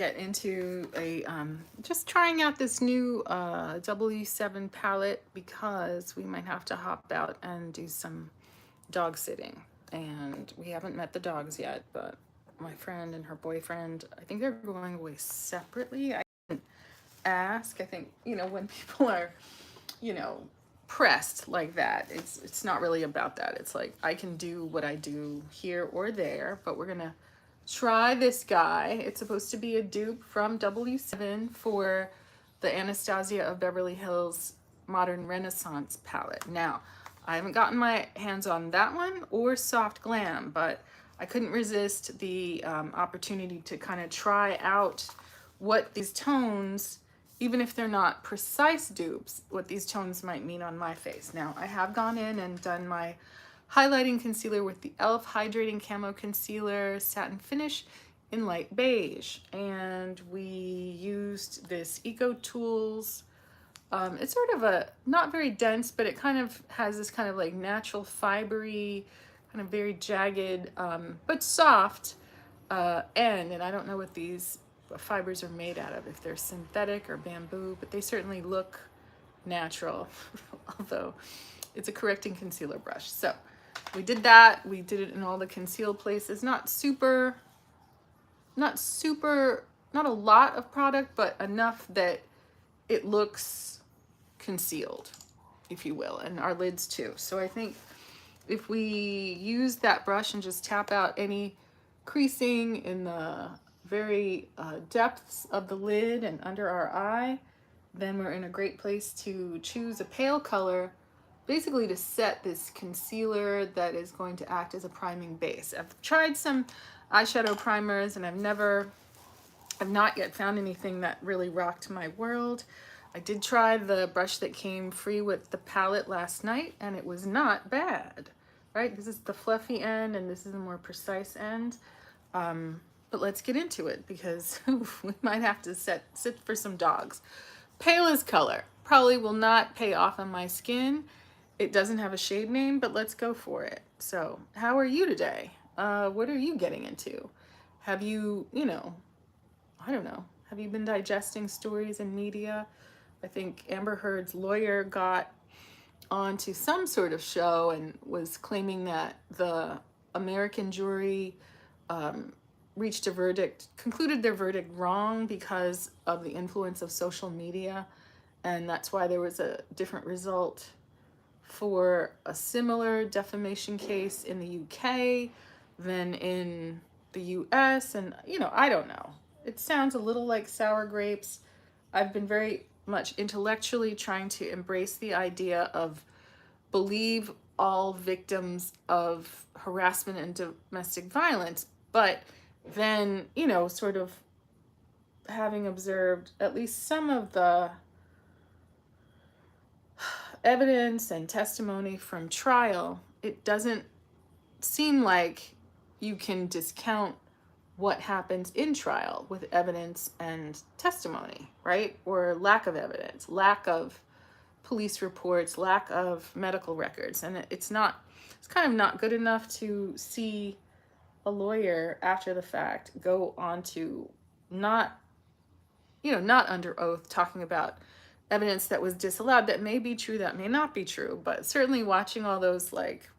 get into a just trying out this new W7 palette because we might have to hop out and do some dog sitting, and we haven't met the dogs yet, but my friend and her boyfriend, I think they're going away separately. I didn't ask. I think, when people are, you know pressed like that, it's not really about that. It's like I can do what I do here or there, but we're gonna try this guy. It's supposed to be a dupe from W7 for the Anastasia of Beverly Hills Modern Renaissance palette. Now, I haven't gotten my hands on that one or Soft Glam, but I couldn't resist the opportunity to kind of try out what these tones, even if they're not precise dupes, what these tones might mean on my face. Now, I have gone in and done my highlighting concealer with the e.l.f. Hydrating Camo Concealer Satin Finish in light beige. And we used this Eco Tools. It's sort of a, not very dense, but it kind of has this kind of like natural fibery, kind of very jagged, but soft end. And I don't know what these fibers are made out of, if they're synthetic or bamboo, but they certainly look natural, although it's a correcting concealer brush. So we did that. We did it in all the concealed places. Not a lot of product, but enough that it looks concealed, if you will, and our lids too. So I think if we use that brush and just tap out any creasing in the very depths of the lid and under our eye, then we're in a great place to choose a pale color, basically to set this concealer that is going to act as a priming base. I've tried some eyeshadow primers and I've not yet found anything that really rocked my world. I did try the brush that came free with the palette last night, and it was not bad, right? This is the fluffy end and this is the more precise end. But let's get into it because we might have to sit for some dogs. Palest color probably will not pay off on my skin. It doesn't have a shade name, but let's go for it. So how are you today? What are you getting into? Have you, I don't know, have you been digesting stories in media? I think Amber Heard's lawyer got onto some sort of show and was claiming that the American jury concluded their verdict wrong because of the influence of social media. And that's why there was a different result for a similar defamation case in the UK than in the US. And, I don't know. It sounds a little like sour grapes. I've been very much intellectually trying to embrace the idea of believe all victims of harassment and domestic violence, but then, sort of having observed at least some of the evidence and testimony from trial, it doesn't seem like you can discount what happens in trial with evidence and testimony, right? Or lack of evidence, lack of police reports, lack of medical records. And it's kind of not good enough to see a lawyer after the fact go on to not under oath talking about evidence that was disallowed that may be true, that may not be true, but certainly watching all those like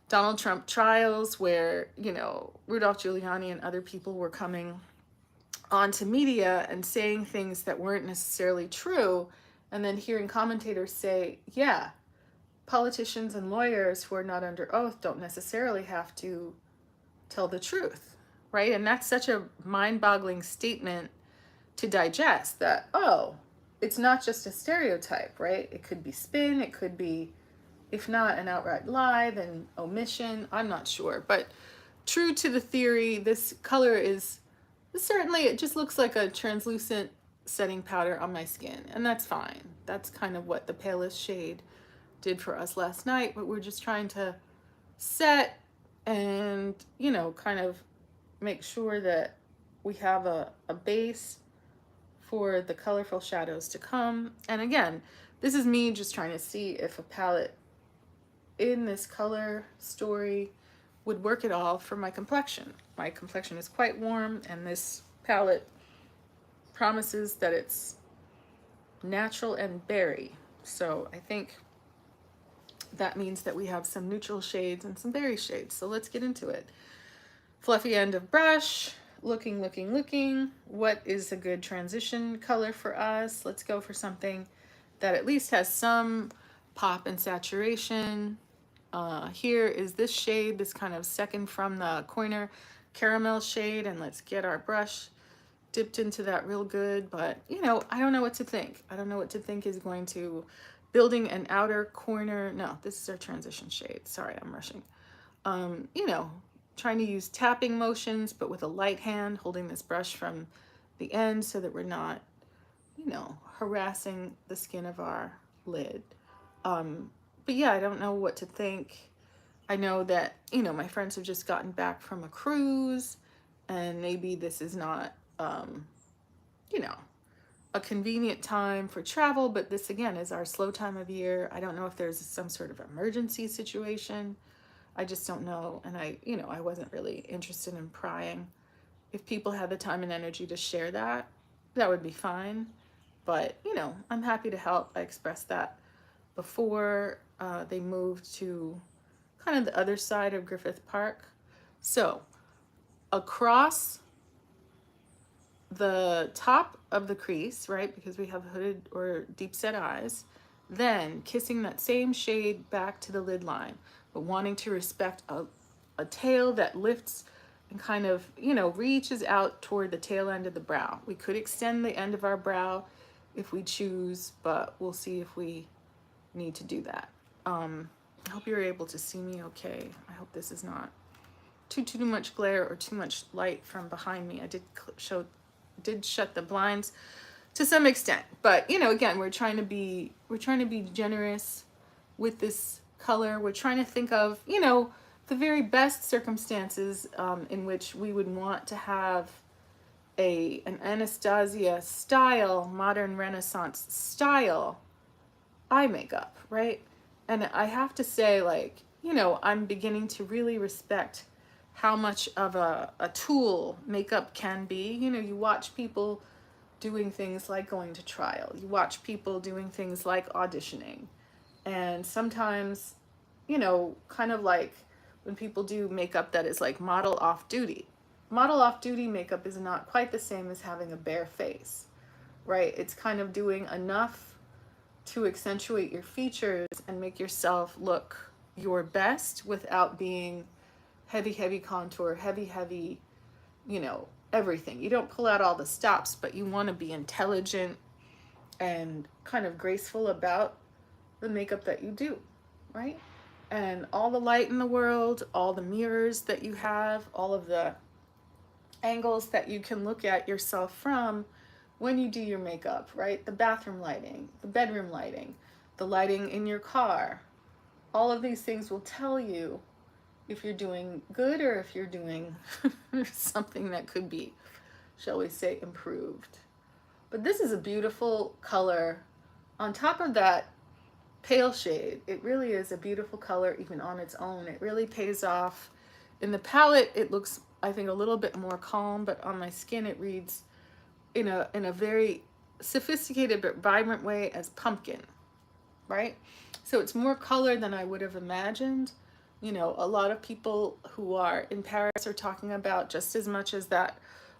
Donald Trump trials where, Rudolph Giuliani and other people were coming onto media and saying things that weren't necessarily true, and then hearing commentators say, yeah, politicians and lawyers who are not under oath don't necessarily have to tell the truth, right? And that's such a mind-boggling statement to digest, that, oh, it's not just a stereotype, right? It could be spin, it could be, if not an outright lie, then omission. I'm not sure. But true to the theory, this color is certainly, it just looks like a translucent setting powder on my skin, and that's fine. That's kind of what the palest shade did for us last night, but we're just trying to set and, kind of make sure that we have a base for the colorful shadows to come. And again, this is me just trying to see if a palette in this color story would work at all for my complexion. My complexion is quite warm, and this palette promises that it's natural and berry. So I think that means that we have some neutral shades and some berry shades. So let's get into it. Fluffy end of brush, looking, looking, looking. What is a good transition color for us? Let's go for something that at least has some pop and saturation. Here is this shade, this kind of second from the corner caramel shade, and let's get our brush dipped into that real good. But you know, I don't know what to think. I don't know what to think is going to building an outer corner. No, this is our transition shade. Sorry, I'm rushing. You know, trying to use tapping motions, but with a light hand, holding this brush from the end so that we're not, you know, harassing the skin of our lid. But yeah, I don't know what to think. I know that, you know, my friends have just gotten back from a cruise, and maybe this is not, you know, a convenient time for travel, but this again is our slow time of year. I don't know if there's some sort of emergency situation. I just don't know. And you know, I wasn't really interested in prying. If people had the time and energy to share that, that would be fine. But, you know, I'm happy to help. I expressed that before they moved to kind of the other side of Griffith Park. So across the top of the crease, right, because we have hooded or deep set eyes, then kissing that same shade back to the lid line, but wanting to respect a tail that lifts and kind of, you know, reaches out toward the tail end of the brow. We could extend the end of our brow if we choose, but we'll see if we need to do that. I hope you're able to see me okay. I hope this is not too much glare or too much light from behind me. I did shut the blinds to some extent, but you know, again, we're trying to be generous with this color. We're trying to think of, you know, the very best circumstances in which we would want to have an Anastasia style, modern Renaissance style eye makeup, right? And I have to say, like, you know, I'm beginning to really respect how much of a tool makeup can be. You know, you watch people doing things like going to trial. You watch people doing things like auditioning. And sometimes, you know, kind of like when people do makeup that is like model off duty. Model off duty makeup is not quite the same as having a bare face, right? It's kind of doing enough to accentuate your features and make yourself look your best without being heavy contour, heavy, you know, everything. You don't pull out all the stops, but you want to be intelligent and kind of graceful about the makeup that you do, right? And all the light in the world, all the mirrors that you have, all of the angles that you can look at yourself from when you do your makeup, right? The bathroom lighting, the bedroom lighting, the lighting in your car. All of these things will tell you if you're doing good or if you're doing something that could be, shall we say, improved. But this is a beautiful color. On top of that pale shade, it really is a beautiful color even on its own. It really pays off. In the palette, it looks, I think, a little bit more calm, but on my skin it reads in a very sophisticated but vibrant way as pumpkin, right? So it's more color than I would have imagined. You know, a lot of people who are in Paris are talking about, just as much as that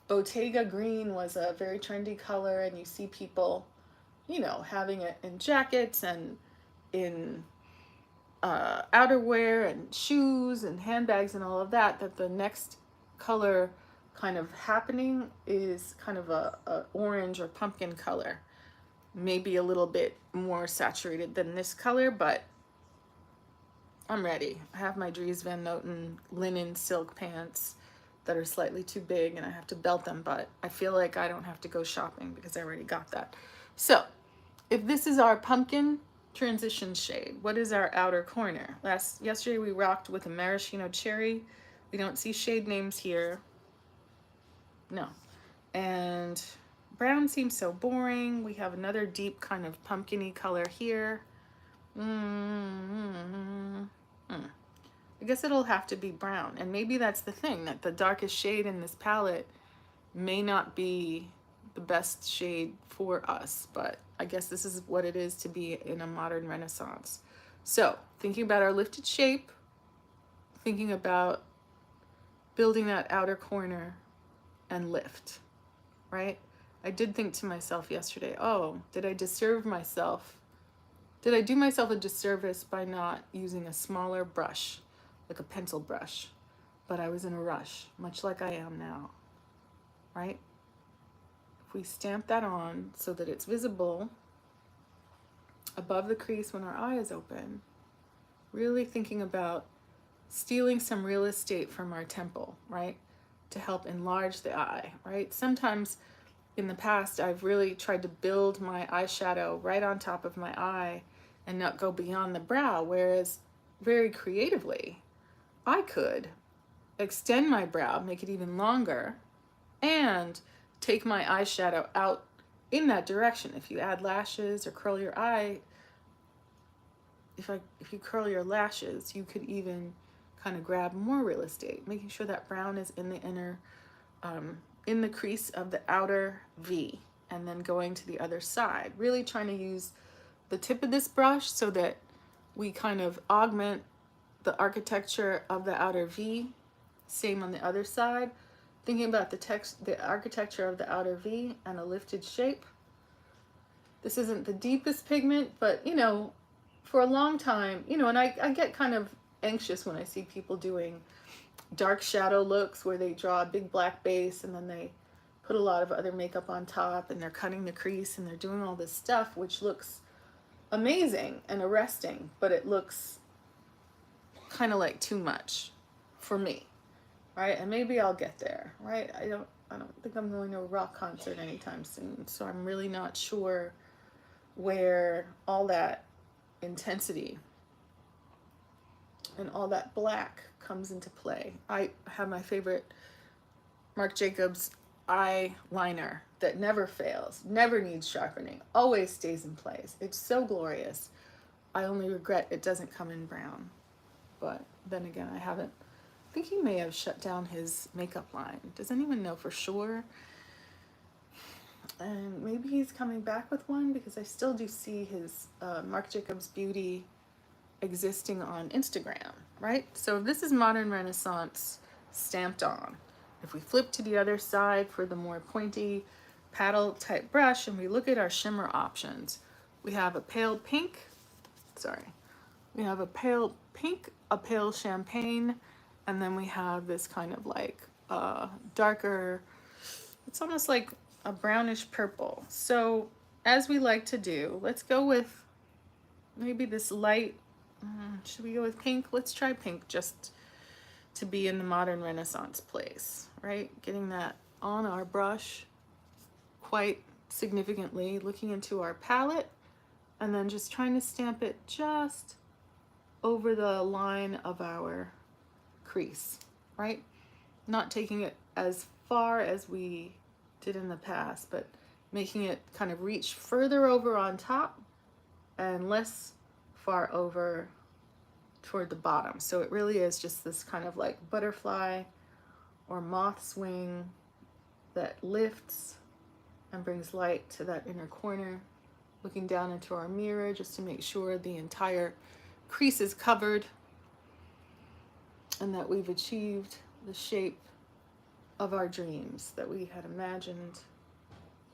Bottega green was a very trendy color, and you see people, you know, having it in jackets and in outerwear and shoes and handbags and all of that, that the next color kind of happening is kind of a orange or pumpkin color. Maybe a little bit more saturated than this color, but I'm ready. I have my Dries Van Noten linen silk pants that are slightly too big and I have to belt them, but I feel like I don't have to go shopping because I already got that. So if this is our pumpkin transition shade, what is our outer corner? Yesterday we rocked with a maraschino cherry. We don't see shade names here. No. And brown seems so boring. We have another deep kind of pumpkin-y color here. I guess it'll have to be brown. And maybe that's the thing, that the darkest shade in this palette may not be the best shade for us, but I guess this is what it is to be in a modern Renaissance. So thinking about our lifted shape, thinking about building that outer corner and lift, right? I did think to myself yesterday, oh, did I disserve myself? Did I do myself a disservice by not using a smaller brush, like a pencil brush? But I was in a rush, much like I am now, right? If we stamp that on so that it's visible above the crease when our eye is open, really thinking about stealing some real estate from our temple, right? To help enlarge the eye, right? Sometimes in the past, I've really tried to build my eyeshadow right on top of my eye and not go beyond the brow, whereas very creatively, I could extend my brow, make it even longer, and take my eyeshadow out in that direction. If you add lashes or curl your eye, if you curl your lashes, you could even kind of grab more real estate, making sure that brown is in the inner, in the crease of the outer V, and then going to the other side. Really trying to use the tip of this brush so that we kind of augment the architecture of the outer V. Same on the other side. Thinking about the architecture of the outer V and a lifted shape. This isn't the deepest pigment, but you know, for a long time, you know, and I get kind of anxious when I see people doing dark shadow looks where they draw a big black base and then they put a lot of other makeup on top and they're cutting the crease and they're doing all this stuff, which looks amazing and arresting, but it looks kind of like too much for me, right? And maybe I'll get there, right? I don't think I'm going to a rock concert anytime soon, so I'm really not sure where all that intensity and all that black comes into play. I have my favorite Marc Jacobs eyeliner that never fails, never needs sharpening, always stays in place. It's so glorious. I only regret it doesn't come in brown. But then again, I think he may have shut down his makeup line. Does anyone know for sure? And maybe he's coming back with one, because I still do see his Marc Jacobs Beauty existing on Instagram, right? So this is Modern Renaissance stamped on. If we flip to the other side for the more pointy paddle type brush and we look at our shimmer options, we have a pale pink, we have a pale pink, a pale champagne, and then we have this kind of like darker, it's almost like a brownish purple. So as we like to do, let's go with maybe this light, should we go with pink? Let's try pink just to be in the Modern Renaissance place, right? Getting that on our brush quite significantly, looking into our palette, and then just trying to stamp it just over the line of our crease, right? Not taking it as far as we did in the past, but making it kind of reach further over on top and less far over toward the bottom. So it really is just this kind of like butterfly or moth swing that lifts and brings light to that inner corner, looking down into our mirror just to make sure the entire crease is covered and that we've achieved the shape of our dreams that we had imagined.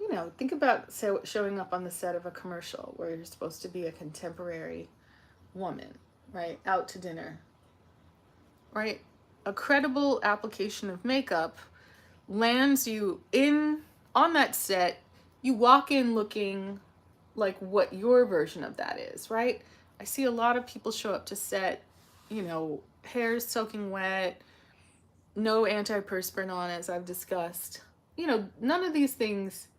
You know, think about showing up on the set of a commercial where you're supposed to be a contemporary woman, right? Out to dinner, right? A credible application of makeup lands you on that set. You walk in looking like what your version of that is, right? I see a lot of people show up to set, you know, hair's soaking wet, no antiperspirant on, as I've discussed. You know, none of these things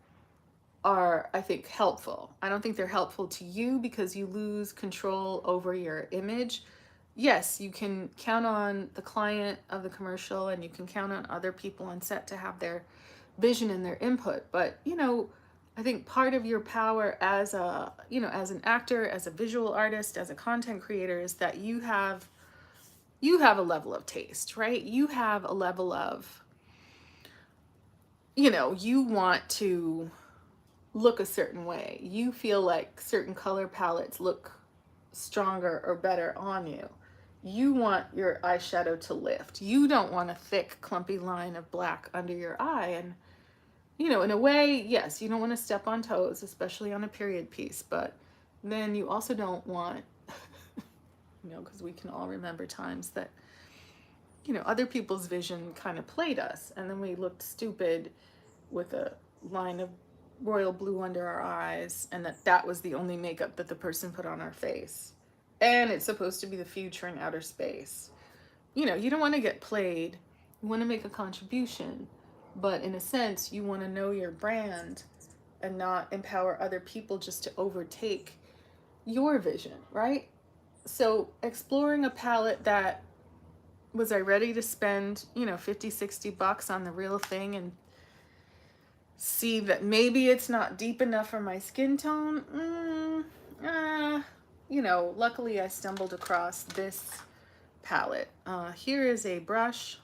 are, I think, helpful. I don't think they're helpful to you because you lose control over your image. Yes, you can count on the client of the commercial and you can count on other people on set to have their vision and their input. But, you know, I think part of your power as a, you know, as an actor, as a visual artist, as a content creator is that you have a level of taste, right? You have a level of, you know, you want to look a certain way. You feel like certain color palettes look stronger or better on you. You want your eyeshadow to lift. You don't want a thick, clumpy line of black under your eye. And, you know, in a way, yes, you don't want to step on toes, especially on a period piece, but then you also don't want, you know, because we can all remember times that, you know, other people's vision kind of played us, and then we looked stupid with a line of royal blue under our eyes, and that was the only makeup that the person put on our face. And it's supposed to be the future in outer space. You know, you don't want to get played. You want to make a contribution, but in a sense, you want to know your brand and not empower other people just to overtake your vision, right? So exploring a palette that, was I ready to spend, you know, 50, 60 bucks on the real thing and see that maybe it's not deep enough for my skin tone? You know, luckily I stumbled across this palette. Here is a brush